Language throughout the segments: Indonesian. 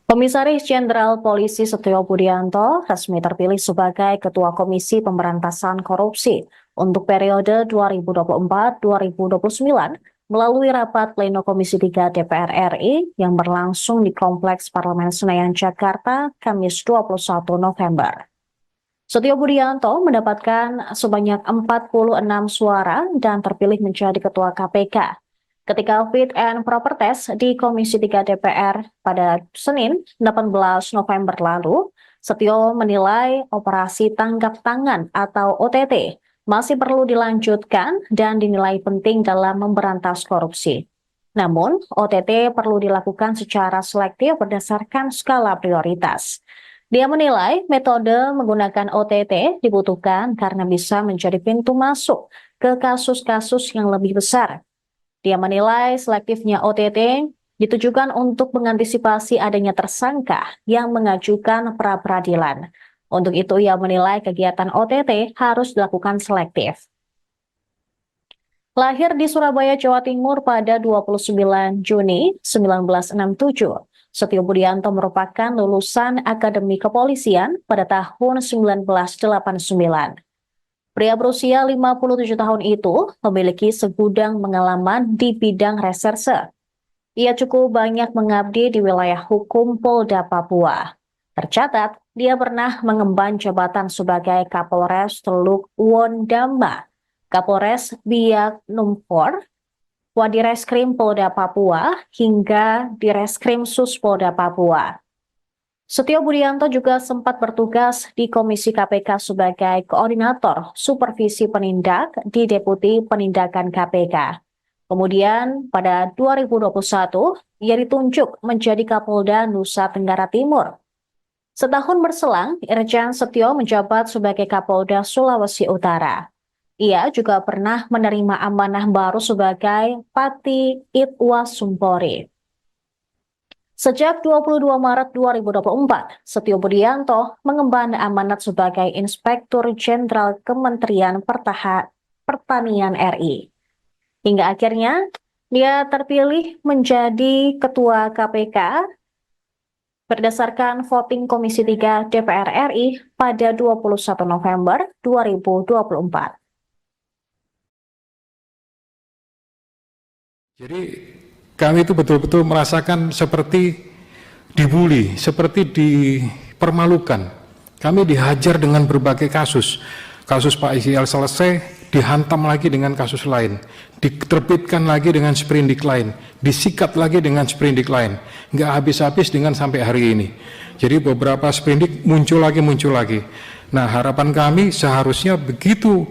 Komisaris Jenderal Polisi Setio Budianto resmi terpilih sebagai Ketua Komisi Pemberantasan Korupsi untuk periode 2024-2029 melalui rapat pleno Komisi 3 DPR RI yang berlangsung di Kompleks Parlemen Senayan, Jakarta, Kamis 21 November. Setio Budianto mendapatkan sebanyak 46 suara dan terpilih menjadi Ketua KPK. Ketika fit and proper test di Komisi 3 DPR pada Senin 18 November lalu, Setio menilai operasi tangkap tangan atau OTT masih perlu dilanjutkan dan dinilai penting dalam memberantas korupsi. Namun, OTT perlu dilakukan secara selektif berdasarkan skala prioritas. Dia menilai metode menggunakan OTT dibutuhkan karena bisa menjadi pintu masuk ke kasus-kasus yang lebih besar. Dia menilai selektifnya OTT ditujukan untuk mengantisipasi adanya tersangka yang mengajukan pra-peradilan. Untuk itu ia menilai kegiatan OTT harus dilakukan selektif. Lahir di Surabaya, Jawa Timur pada 29 Juni 1967, Setio Budianto merupakan lulusan Akademi Kepolisian pada tahun 1989. Pria berusia 57 tahun itu memiliki segudang pengalaman di bidang reserse. Ia cukup banyak mengabdi di wilayah hukum Polda Papua. Tercatat, dia pernah mengemban jabatan sebagai Kapolres Teluk Wondama, Kapolres Biak Numfor, Wadireskrim Polda Papua, hingga Direskrim Sus Polda Papua. Setio Budianto juga sempat bertugas di Komisi KPK sebagai Koordinator Supervisi Penindak di Deputi Penindakan KPK. Kemudian pada 2021, ia ditunjuk menjadi Kapolda Nusa Tenggara Timur. Setahun berselang, Irjen Setio menjabat sebagai Kapolda Sulawesi Utara. Ia juga pernah menerima amanah baru sebagai Pati Itwa Sumpori. Sejak 22 Maret 2024, Setio Budianto mengemban amanat sebagai Inspektur Jenderal Kementerian Pertanian RI. Hingga akhirnya, dia terpilih menjadi Ketua KPK berdasarkan voting Komisi 3 DPR RI pada 21 November 2024. Jadi kami itu betul-betul merasakan seperti dibully, seperti dipermalukan. Kami dihajar dengan berbagai kasus. Kasus Pak Isial selesai, dihantam lagi dengan kasus lain. Diterbitkan lagi dengan sprindik lain. Disikat lagi dengan sprindik lain. Nggak habis-habis dengan sampai hari ini. Jadi beberapa sprindik muncul lagi. Nah, harapan kami seharusnya begitu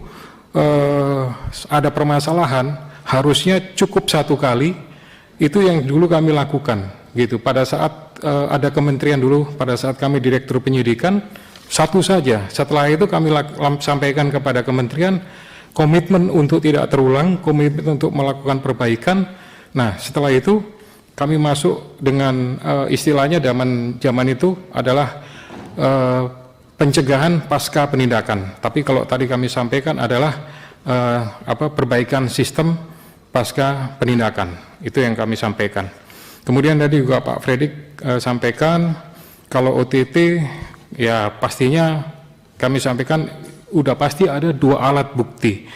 ada permasalahan, harusnya cukup satu kali. Itu yang dulu kami lakukan gitu. Pada saat ada kementerian dulu, pada saat kami direktur penyidikan, satu saja. Setelah itu kami sampaikan kepada kementerian komitmen untuk tidak terulang, komitmen untuk melakukan perbaikan. Nah, setelah itu kami masuk dengan istilahnya zaman itu adalah pencegahan pasca penindakan. Tapi kalau tadi kami sampaikan adalah perbaikan sistem pasca penindakan. Itu yang kami sampaikan. Kemudian tadi juga Pak Fredrik sampaikan kalau OTT ya pastinya kami sampaikan udah pasti ada 2 alat bukti.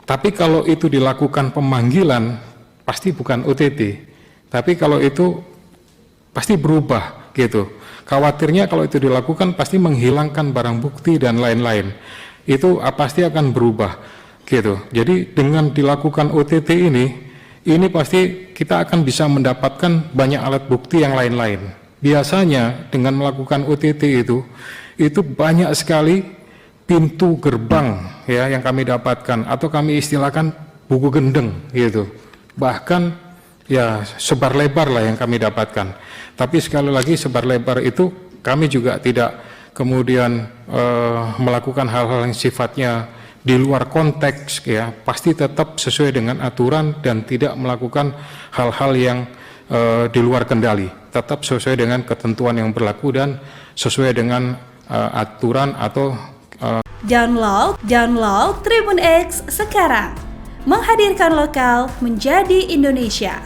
Tapi kalau itu dilakukan pemanggilan pasti bukan OTT. Tapi kalau itu pasti berubah gitu. Khawatirnya kalau itu dilakukan pasti menghilangkan barang bukti dan lain-lain. Itu pasti akan berubah gitu. Jadi dengan dilakukan OTT ini pasti kita akan bisa mendapatkan banyak alat bukti yang lain-lain. Biasanya dengan melakukan OTT itu banyak sekali pintu gerbang ya yang kami dapatkan atau kami istilahkan buku gendeng gitu. Bahkan ya sebar lebar lah yang kami dapatkan. Tapi sekali lagi sebar lebar itu kami juga tidak kemudian melakukan hal-hal yang sifatnya di luar konteks ya, pasti tetap sesuai dengan aturan dan tidak melakukan hal-hal yang di luar kendali, tetap sesuai dengan ketentuan yang berlaku dan sesuai dengan aturan atau Download Tribun X sekarang, menghadirkan lokal menjadi Indonesia.